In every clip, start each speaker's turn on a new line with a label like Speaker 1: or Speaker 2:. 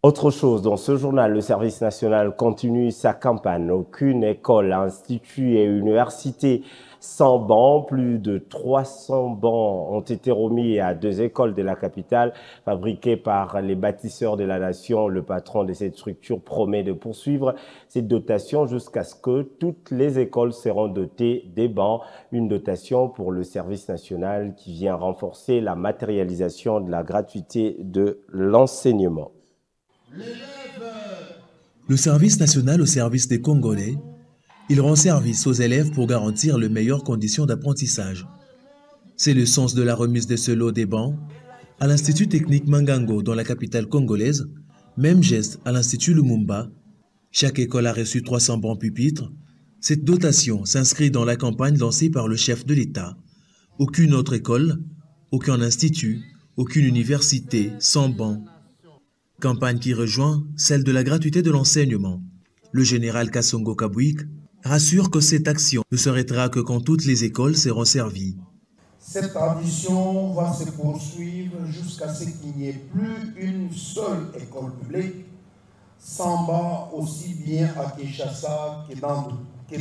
Speaker 1: Autre chose, dans ce journal, le service national continue sa campagne. Aucune école, institut et université sans bancs. Plus de 300 bancs ont été remis à 2 écoles de la capitale, fabriquées par les bâtisseurs de la nation. Le patron de cette structure promet de poursuivre cette dotation jusqu'à ce que toutes les écoles seront dotées des bancs. Une dotation pour le service national qui vient renforcer la matérialisation de la gratuité de l'enseignement.
Speaker 2: Le service national au service des Congolais, il rend service aux élèves pour garantir les meilleures conditions d'apprentissage. C'est le sens de la remise de ce lot des bancs à l'Institut technique Mangango dans la capitale congolaise, même geste à l'Institut Lumumba. Chaque école a reçu 300 bancs pupitres. Cette dotation s'inscrit dans la campagne lancée par le chef de l'État. Aucune autre école, aucun institut, aucune université sans bancs. Campagne qui rejoint celle de la gratuité de l'enseignement. Le général Kassongo Kabouik rassure que cette action ne s'arrêtera que quand toutes les écoles seront servies.
Speaker 3: Cette tradition va se poursuivre jusqu'à ce qu'il n'y ait plus une seule école publique sans banc, aussi bien à Kinshasa que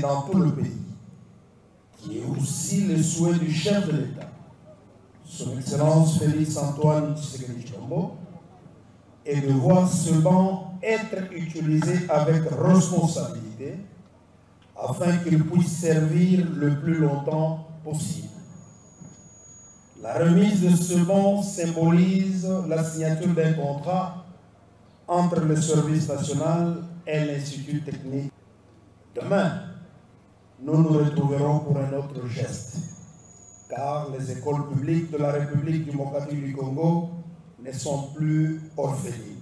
Speaker 3: dans tout le pays, qui est aussi le souhait du chef de l'État, Son Excellence Félix Antoine Tshisekedi Tshilombo, et de voir ce banc être utilisé avec responsabilité afin qu'il puisse servir le plus longtemps possible. La remise de ce banc symbolise la signature d'un contrat entre le service national et l'Institut technique. Demain, nous nous retrouverons pour un autre geste, car les écoles publiques de la République démocratique du Congo ne sont plus orphelines.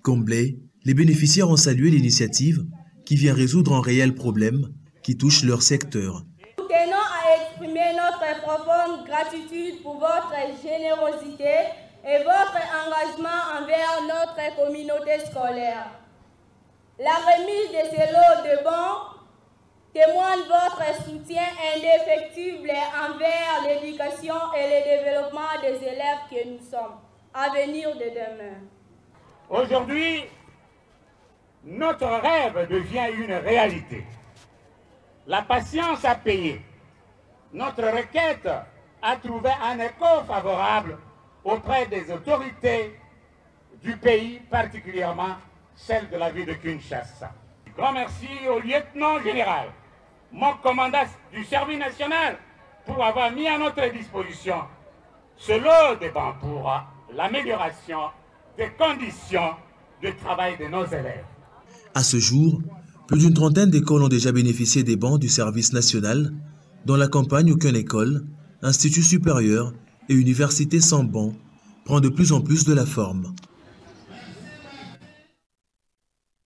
Speaker 2: Comblés, les bénéficiaires ont salué l'initiative qui vient résoudre un réel problème qui touche leur secteur.
Speaker 4: Nous tenons à exprimer notre profonde gratitude pour votre générosité et votre engagement envers notre communauté scolaire. La remise de ces lots de bancs témoigne votre soutien indéfectible envers l'éducation et le développement des élèves que nous sommes, avenir de demain.
Speaker 5: Aujourd'hui, notre rêve devient une réalité. La patience a payé. Notre requête a trouvé un écho favorable auprès des autorités du pays, particulièrement celle de la ville de Kinshasa. Grand merci au lieutenant général, mon commandant du service national, pour avoir mis à notre disposition ce lot de bancs pour l'amélioration des conditions de travail de nos élèves.
Speaker 2: À ce jour, plus d'une trentaine d'écoles ont déjà bénéficié des bancs du service national. Dans la campagne, aucune école, institut supérieur et université sans bancs prend de plus en plus de la forme.